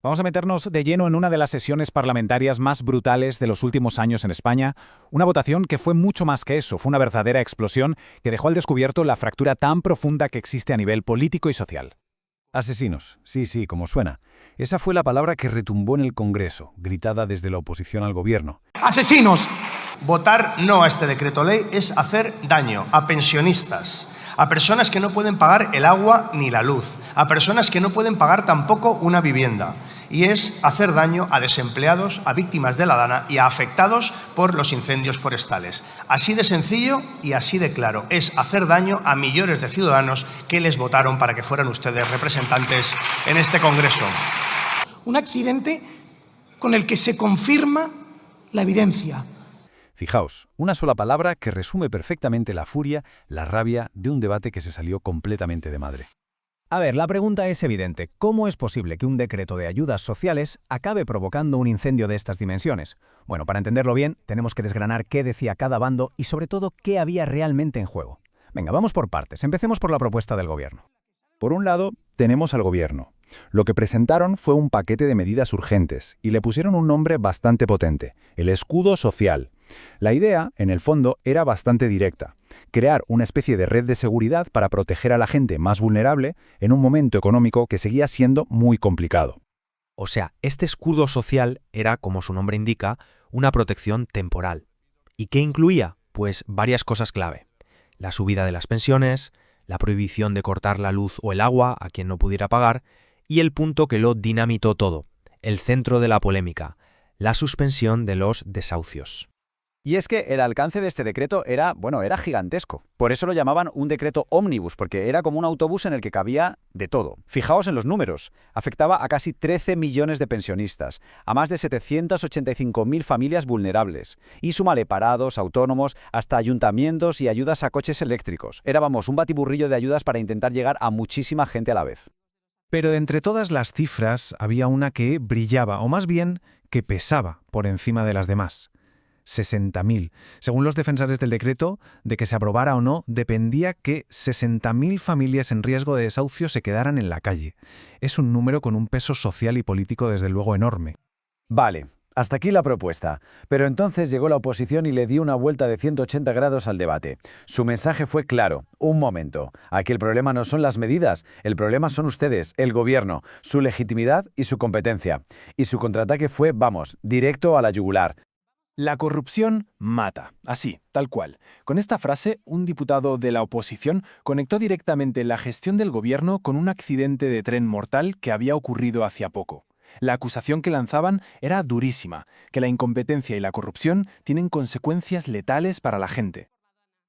Vamos a meternos de lleno en una de las sesiones parlamentarias más brutales de los últimos años en España, una votación que fue mucho más que eso, fue una verdadera explosión que dejó al descubierto la fractura tan profunda que existe a nivel político y social. Asesinos, sí, como suena. Esa fue la palabra que retumbó en el Congreso, gritada desde la oposición al gobierno. ¡Asesinos! Votar no a este decreto ley es hacer daño a pensionistas, a personas que no pueden pagar el agua ni la luz, a personas que no pueden pagar tampoco una vivienda. Y es hacer daño a desempleados, a víctimas de la DANA y a afectados por los incendios forestales. Así de sencillo y así de claro. Es hacer daño a millones de ciudadanos que les votaron para que fueran ustedes representantes en este Congreso. Un accidente con el que se confirma la evidencia. Fijaos, una sola palabra que resume perfectamente la furia, la rabia de un debate que se salió completamente de madre. A ver, la pregunta es evidente. ¿Cómo es posible que un decreto de ayudas sociales acabe provocando un incendio de estas dimensiones? Bueno, para entenderlo bien, tenemos que desgranar qué decía cada bando y sobre todo qué había realmente en juego. Venga, vamos por partes. Empecemos por la propuesta del gobierno. Por un lado, tenemos al gobierno. Lo que presentaron fue un paquete de medidas urgentes y le pusieron un nombre bastante potente, el escudo social. La idea, en el fondo, era bastante directa: crear una especie de red de seguridad para proteger a la gente más vulnerable en un momento económico que seguía siendo muy complicado. O sea, este escudo social era, como su nombre indica, una protección temporal. ¿Y qué incluía? Pues varias cosas clave. La subida de las pensiones, la prohibición de cortar la luz o el agua a quien no pudiera pagar, y el punto que lo dinamitó todo, el centro de la polémica, la suspensión de los desahucios. Y es que el alcance de este decreto era gigantesco. Por eso lo llamaban un decreto ómnibus, porque era como un autobús en el que cabía de todo. Fijaos en los números. Afectaba a casi 13 millones de pensionistas, a más de 785.000 familias vulnerables. Y súmale parados, autónomos, hasta ayuntamientos y ayudas a coches eléctricos. Era, un batiburrillo de ayudas para intentar llegar a muchísima gente a la vez. Pero entre todas las cifras había una que brillaba, o más bien, que pesaba por encima de las demás. 60.000. Según los defensores del decreto, de que se aprobara o no, dependía que 60.000 familias en riesgo de desahucio se quedaran en la calle. Es un número con un peso social y político desde luego enorme. Vale, hasta aquí la propuesta. Pero entonces llegó la oposición y le dio una vuelta de 180 grados al debate. Su mensaje fue claro: un momento, aquí el problema no son las medidas, el problema son ustedes, el gobierno, su legitimidad y su competencia. Y su contraataque fue, directo a la yugular. La corrupción mata, así, tal cual. Con esta frase, un diputado de la oposición conectó directamente la gestión del gobierno con un accidente de tren mortal que había ocurrido hacía poco. La acusación que lanzaban era durísima, que la incompetencia y la corrupción tienen consecuencias letales para la gente.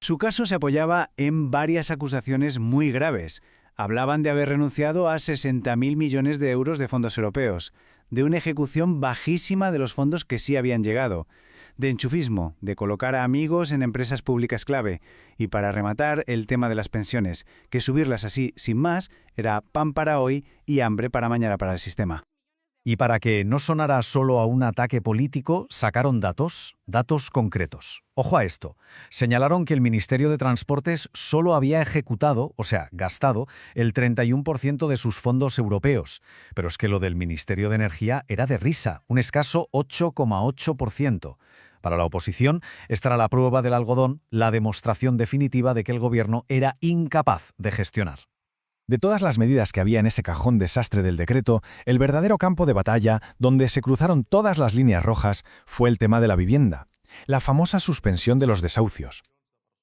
Su caso se apoyaba en varias acusaciones muy graves. Hablaban de haber renunciado a 60.000 millones de euros de fondos europeos, de una ejecución bajísima de los fondos que sí habían llegado, de enchufismo, de colocar a amigos en empresas públicas clave, y para rematar el tema de las pensiones, que subirlas así, sin más, era pan para hoy y hambre para mañana para el sistema. Y para que no sonara solo a un ataque político, sacaron datos concretos. Ojo a esto. Señalaron que el Ministerio de Transportes solo había ejecutado, gastado, el 31% de sus fondos europeos. Pero es que lo del Ministerio de Energía era de risa, un escaso 8,8%. Para la oposición, esta era la prueba del algodón, la demostración definitiva de que el gobierno era incapaz de gestionar. De todas las medidas que había en ese cajón desastre del decreto, el verdadero campo de batalla, donde se cruzaron todas las líneas rojas, fue el tema de la vivienda, la famosa suspensión de los desahucios.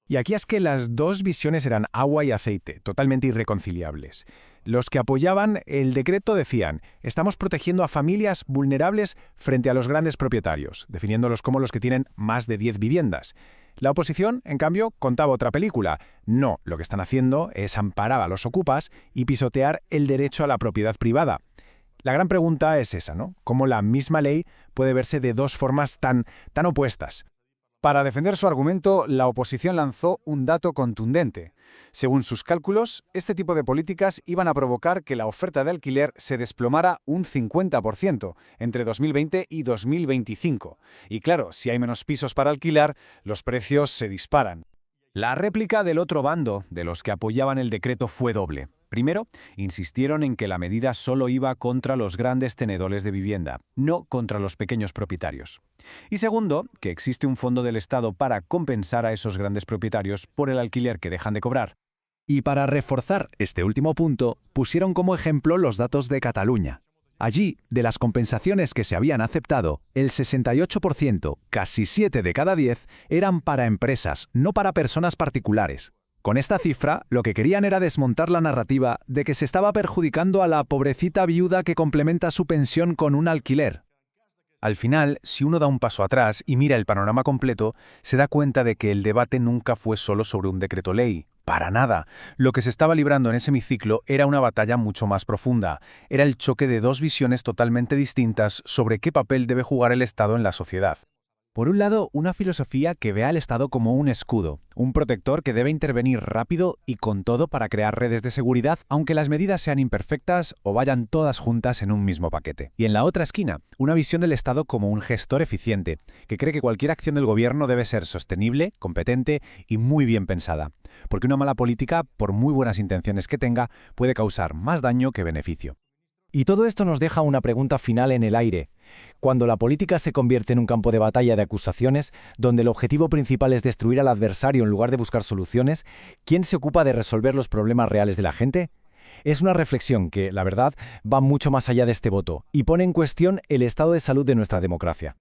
Y aquí es que las dos visiones eran agua y aceite, totalmente irreconciliables. Los que apoyaban el decreto decían: estamos protegiendo a familias vulnerables frente a los grandes propietarios, definiéndolos como los que tienen más de 10 viviendas. La oposición, en cambio, contaba otra película. No, lo que están haciendo es amparar a los ocupas y pisotear el derecho a la propiedad privada. La gran pregunta es esa, ¿no? ¿Cómo la misma ley puede verse de dos formas tan opuestas? Para defender su argumento, la oposición lanzó un dato contundente. Según sus cálculos, este tipo de políticas iban a provocar que la oferta de alquiler se desplomara un 50% entre 2020 y 2025. Y claro, si hay menos pisos para alquilar, los precios se disparan. La réplica del otro bando, de los que apoyaban el decreto, fue doble. Primero, insistieron en que la medida solo iba contra los grandes tenedores de vivienda, no contra los pequeños propietarios. Y segundo, que existe un fondo del Estado para compensar a esos grandes propietarios por el alquiler que dejan de cobrar. Y para reforzar este último punto, pusieron como ejemplo los datos de Cataluña. Allí, de las compensaciones que se habían aceptado, el 68%, casi 7 de cada 10, eran para empresas, no para personas particulares. Con esta cifra, lo que querían era desmontar la narrativa de que se estaba perjudicando a la pobrecita viuda que complementa su pensión con un alquiler. Al final, si uno da un paso atrás y mira el panorama completo, se da cuenta de que el debate nunca fue solo sobre un decreto ley. Para nada. Lo que se estaba librando en ese hemiciclo era una batalla mucho más profunda. Era el choque de dos visiones totalmente distintas sobre qué papel debe jugar el Estado en la sociedad. Por un lado, una filosofía que ve al Estado como un escudo, un protector que debe intervenir rápido y con todo para crear redes de seguridad, aunque las medidas sean imperfectas o vayan todas juntas en un mismo paquete. Y en la otra esquina, una visión del Estado como un gestor eficiente, que cree que cualquier acción del gobierno debe ser sostenible, competente y muy bien pensada. Porque una mala política, por muy buenas intenciones que tenga, puede causar más daño que beneficio. Y todo esto nos deja una pregunta final en el aire. Cuando la política se convierte en un campo de batalla de acusaciones, donde el objetivo principal es destruir al adversario en lugar de buscar soluciones, ¿quién se ocupa de resolver los problemas reales de la gente? Es una reflexión que, la verdad, va mucho más allá de este voto y pone en cuestión el estado de salud de nuestra democracia.